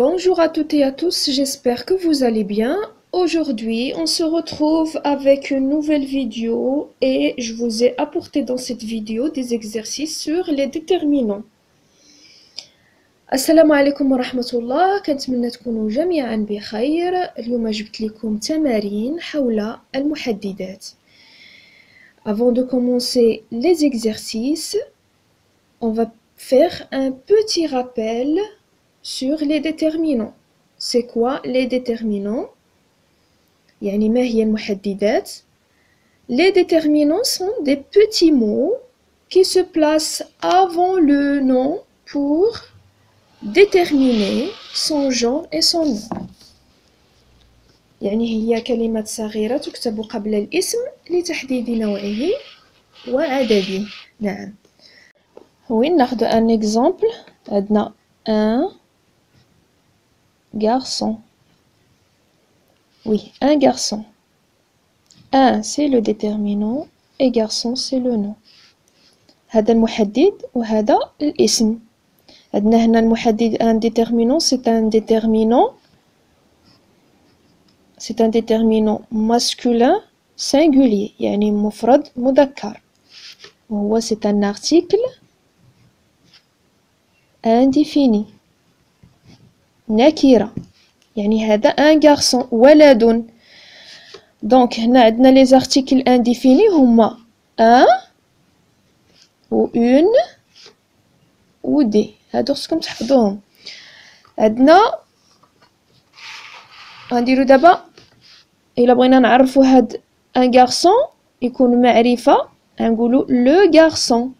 Bonjour à toutes et à tous, j'espère que vous allez bien. Aujourd'hui, on se retrouve avec une nouvelle vidéo et je vous ai apporté dans cette vidéo des exercices sur les déterminants. السلام عليكم ورحمة الله، كنتمنى تكونوا جميعا بخير. اليوم جبت لكم تمارين حول المحددات. Avant de commencer les exercices, on va faire un petit rappel sur les déterminants. C'est quoi les déterminants? يعني ما هي المحددات? Les déterminants sont des petits mots qui se placent avant le nom pour déterminer son genre et son nom. يعني هي كلمات صغيرة تكتب قبل الاسم لتحديد نوعه وعدده. نعم. وين ناخذ un exemple؟ عندنا un garçon. Oui, un garçon. Un, c'est le déterminant et garçon, c'est le nom. هذا المحدد وهذا الاسم. عندنا هنا المحدد un déterminant, c'est un déterminant masculin singulier, يعني مفرد مذكر. وهو c'est un article indéfini. نكرة. يعني هذا un garçon ولد. donc هنا عندنا les articles indéfinis هما un ou une ou des. هادو خصكم تحفظوهم. عندنا غنديرو دابا إلا بغينا نعرفو هاد un garçon يكون معرفة غنقولو le garçon.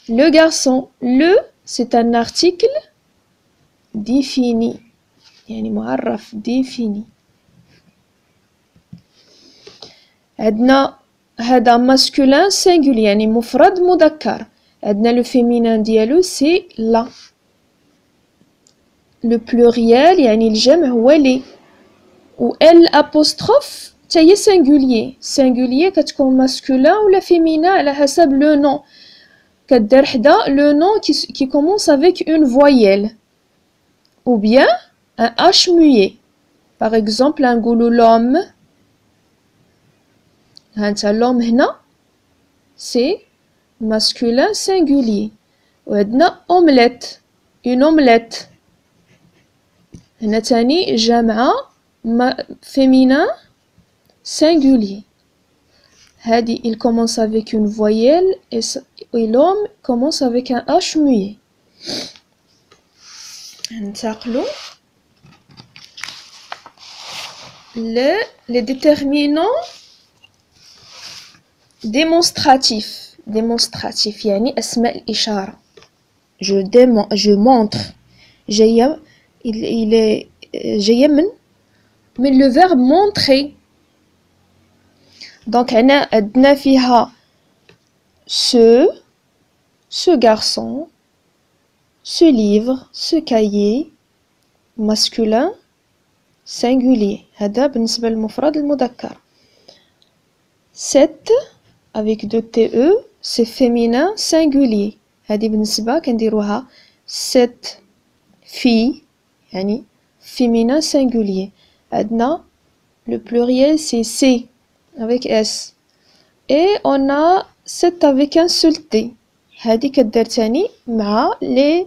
Le garçon, le c'est un article défini يعني معرف défini. عندنا هذا masculin singulier يعني مفرد مذكر. عندنا le féminin ديالو c'est la. le pluriel يعني الجمع هو les. و l apostrophe حتى هي singulier كتكون masculin ولا féminin على حسب le nom. كدار حدا le nom qui commence avec une voyelle ou bien un H muet. par exemple نقولو l'homme. هانتا l'homme هنا c'est masculin singulier. وعندنا omelette, une omelette. هنا تاني جمع féminin singulier. هادي il commence avec une voyelle et l'homme commence avec un H muet. ننتقلوا les déterminants démonstratifs يعني أسماء الإشارة. je montre جاية جاية من le verbe montrer. donc عندنا فيها ce garçon, ce livre, ce cahier masculin singulier. هذا بالنسبة للمفرد المذكر. cette avec deux TE c'est féminin singulier. هذه بالنسبة كنديروها cette fille يعني féminin singulier. عندنا le pluriel c'est C avec S et on a cette avec un seul T. هذه كدار تاني مع les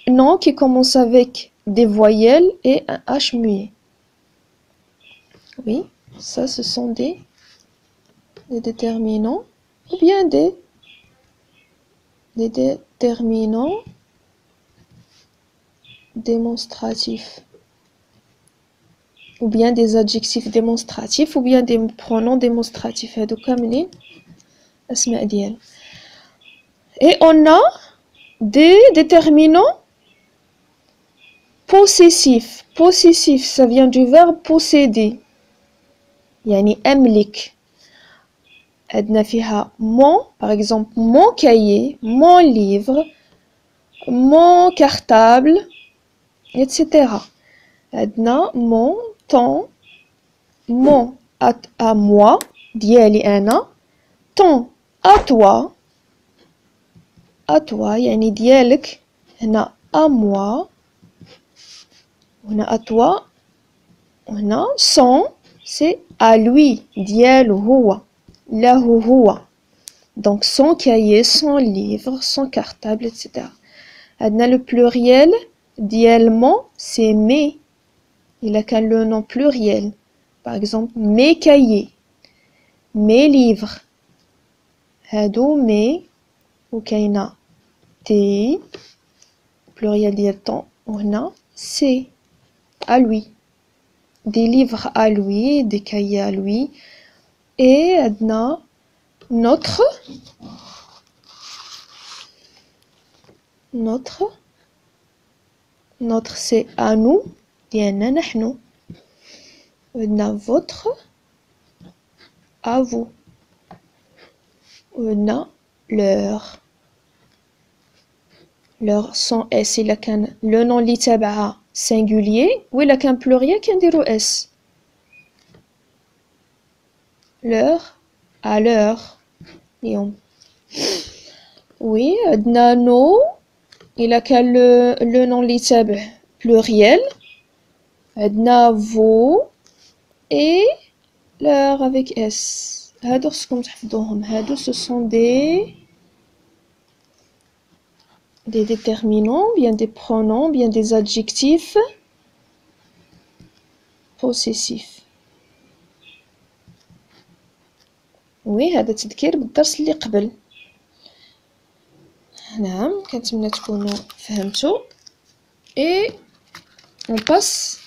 noms qui commencent avec des voyelles et un H muet. oui, ça ce sont des déterminants ou bien des déterminants démonstratifs ou bien des adjectifs démonstratifs ou bien des pronoms démonstratifs. هادو كاملين أسماء ديال. et on a des déterminants possessifs. possessif ça vient du verbe posséder يعني أملك. عندنا فيها mon par exemple mon cahier, mon livre, mon cartable etc. عندنا mon, ton, mon à moi ديالي أنا, ton à toi يعني ديالك هنا à moi هنا à toi. هنا son c'est à lui ديالو هو له هو. Donc son cahier, son livre, son cartable, etc. عندنا le pluriel ديالمون c'est mes. Il a qu'un le nom pluriel. Par exemple mes cahiers, mes livres. هادو mes وكاينه tes pluriel ديال ton وهنا c'est à lui. Des livres à lui, des cahiers à lui. Et عندنا notre c'est à nous ديالنا نحن. وعندنا votre à vous. وعندنا leur sans s إلا كان le nom اللي تابعها singulier وإلا كان pluriel كنديرو s. leur à l'heure اليوم. oui عندنا no إلا كان le nom اللي تابع pluriel. عندنا vous et l'heure avec s. هادو خصكم تحفظوهم. هادو ce sont des déterminants, bien des pronoms, bien des adjectifs possessifs. oui هذا تذكير بالدرس اللي قبل. نعم كنتمنى تكونوا فهمتوا. et on passe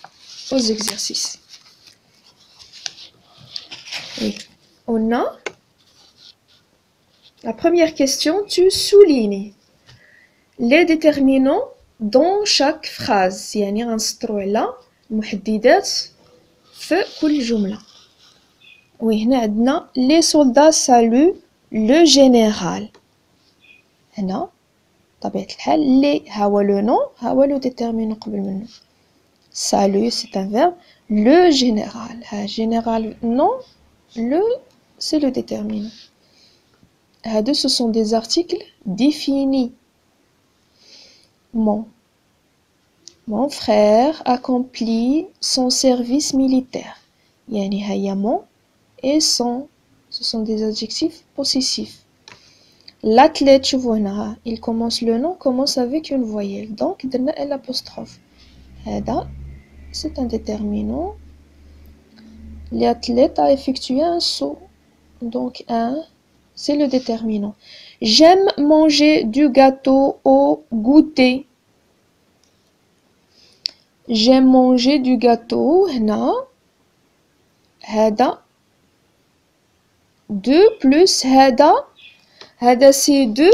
aux exercices. oui. on a la première question, tu soulignes les déterminants dans chaque phrase. يعني غنسطروا على المحددات في كل جملة. oui هنا عندنا les soldats saluent le général. هنا طبيعة الحال لي ها هو لو نون ها هو لو ديتيرمينون قبل منه. salut c'est un verbe. le général ها général non le c'est le déterminant. هادو ce sont des articles définis. mon frère accomplit son service militaire. يعني هيا mon et son ce sont des adjectifs possessifs. l'athlète شوفوا هنا il commence le nom commence avec une voyelle donc درنا l'apostrophe. هذا c'est un déterminant. l'athlète a effectué un saut donc un c'est le déterminant. j'aime manger du gâteau au goûter. j'aime manger du gâteau. هنا هذا 2 plus هذا c'est 2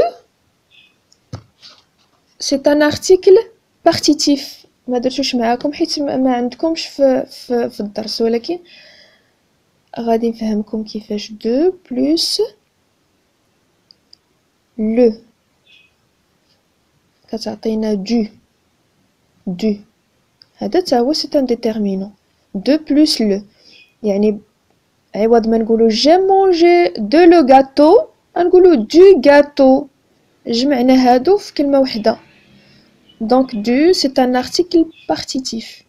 c'est un article partitif. ما درتوش معاكم حيت ما عندكمش في الدرس ولكن غادي نفهمكم كيفاش 2 plus le كتعطينا du هذا تا هو c'est un déterminant. 2 plus le يعني عوض ما نقولوا j'ai mangé de le gâteau نقولوا du gâteau. جمعنا هادو في كلمة وحدة. donc du c'est un article partitif.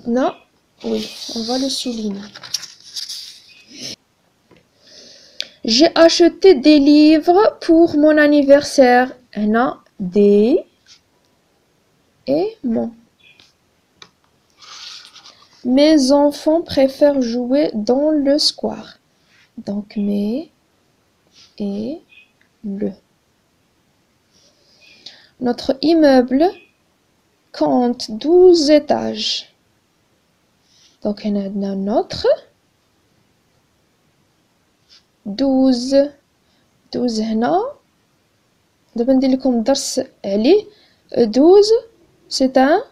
non oui on va le souligner. j'ai acheté des livres pour mon anniversaire. هنا des et mon. mes enfants préfèrent jouer dans le square. donc mes et le. notre immeuble compte 12 étages. donc هنا عندنا notre 12 هنا دابا ندير لكم درس عليه. 12 c'est un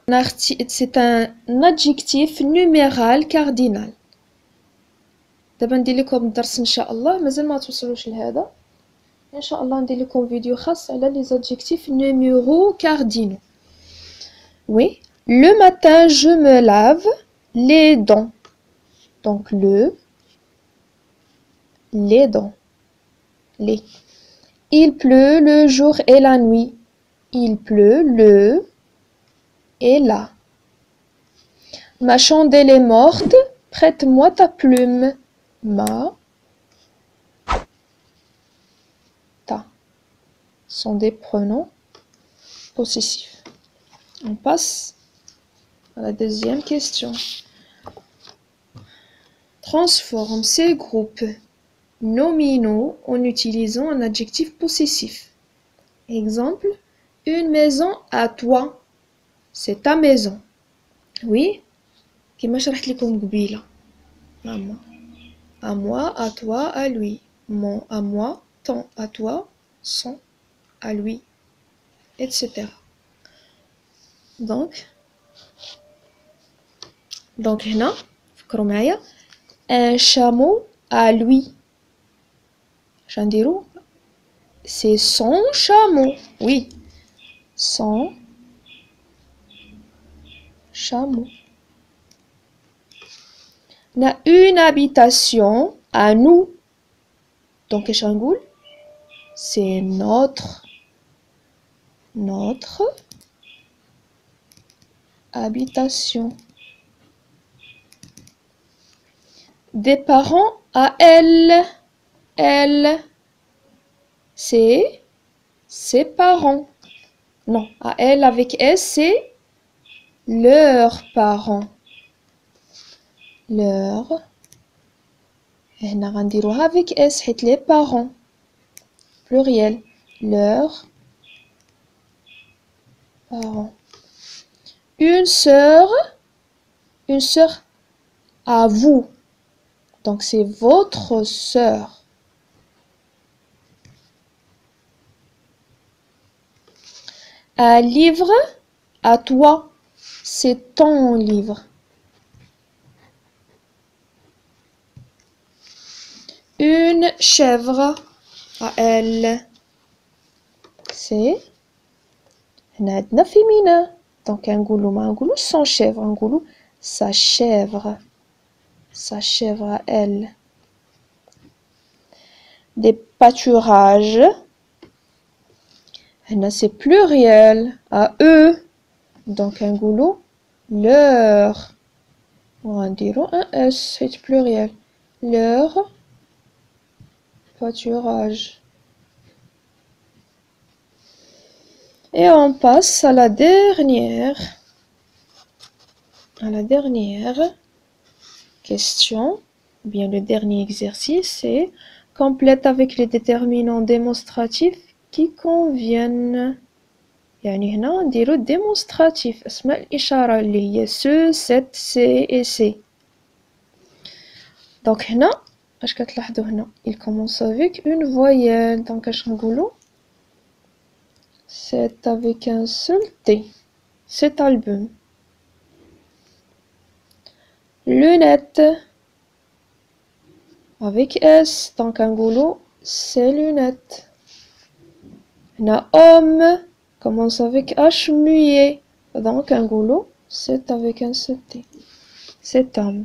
adjectif numéral cardinal. دابا ندير لكم الدرس ان شاء الله. مازال ما توصلوش لهذا ان شاء الله ندير لكم فيديو خاص على les adjectifs numéros cardinaux. oui le matin je me lave les dents. donc les dents les. Il pleut le jour et la nuit. Il pleut le et la. Ma chandelle est morte, prête-moi ta plume. Ma, ta sont des pronoms possessifs. On passe à la deuxième question. Transforme ces groupes nominaux en utilisant un adjectif possessif. Exemple, une maison à toi. C'est ta maison. Oui, كما شرحت لكم قبيلة. À moi, à toi, à lui. Mon à moi, ton à toi, son à lui, etc. Donc هنا فكروا معايا un chameau à lui. شنديرو c'est son chameau. Oui, son chameau. On a une habitation à nous. Donc, Eshangoul, c'est notre habitation. Des parents à elle. Elle, c'est ses parents. Non, à elle avec S, c'est leurs parents. Leurs. هنا غنديروها avec S حيت les parents. Pluriel. Leurs parents. Une sœur à vous. Donc c'est votre sœur. Un livre à toi, c'est ton livre. Une chèvre à elle, c'est un féminin. Donc un goulou sans chèvre, un goulou sa chèvre à elle. Des pâturages, c'est pluriel à eux. Donc un goulou leur. On va dire un S, c'est pluriel. Leur pâturage. Et on passe à la dernière question, bien le dernier exercice, c'est complète avec les déterminants démonstratifs qui conviennent. يعني هنا نديرو démonstratif اسماء الإشارة اللي هي ce, cette, c'est et c'est. Donc هنا اش كتلاحظوا هنا il commence avec une voyelle. Donc اش نقولوا c'est avec un seul T. Cet album. Lunettes avec S. Donc un goulot, c'est lunettes. Un homme commence avec H muet. Donc un goulot, c'est avec un seul T. Cet homme.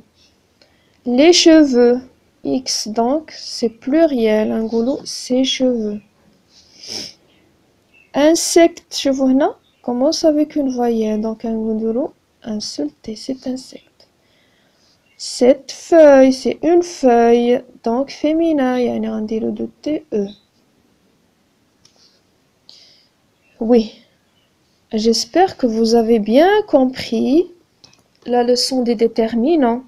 Les cheveux. X. Donc c'est pluriel. Un goulot, ses cheveux. Insecte. Cheveux là commence avec une voyelle. Donc un goulot, un seul T. C'est insecte. Cette feuille, c'est une feuille, donc féminin, يعني غنديرو de TE. Oui, j'espère que vous avez bien compris la leçon des déterminants.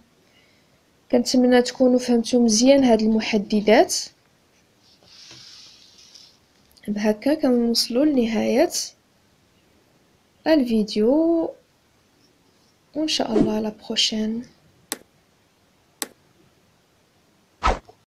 كنتمنى تكونوا فهمتوا مزيان هاد المحددات. بهكا كنوصلوا لنهاية الفيديو وإن شاء الله à la prochaine.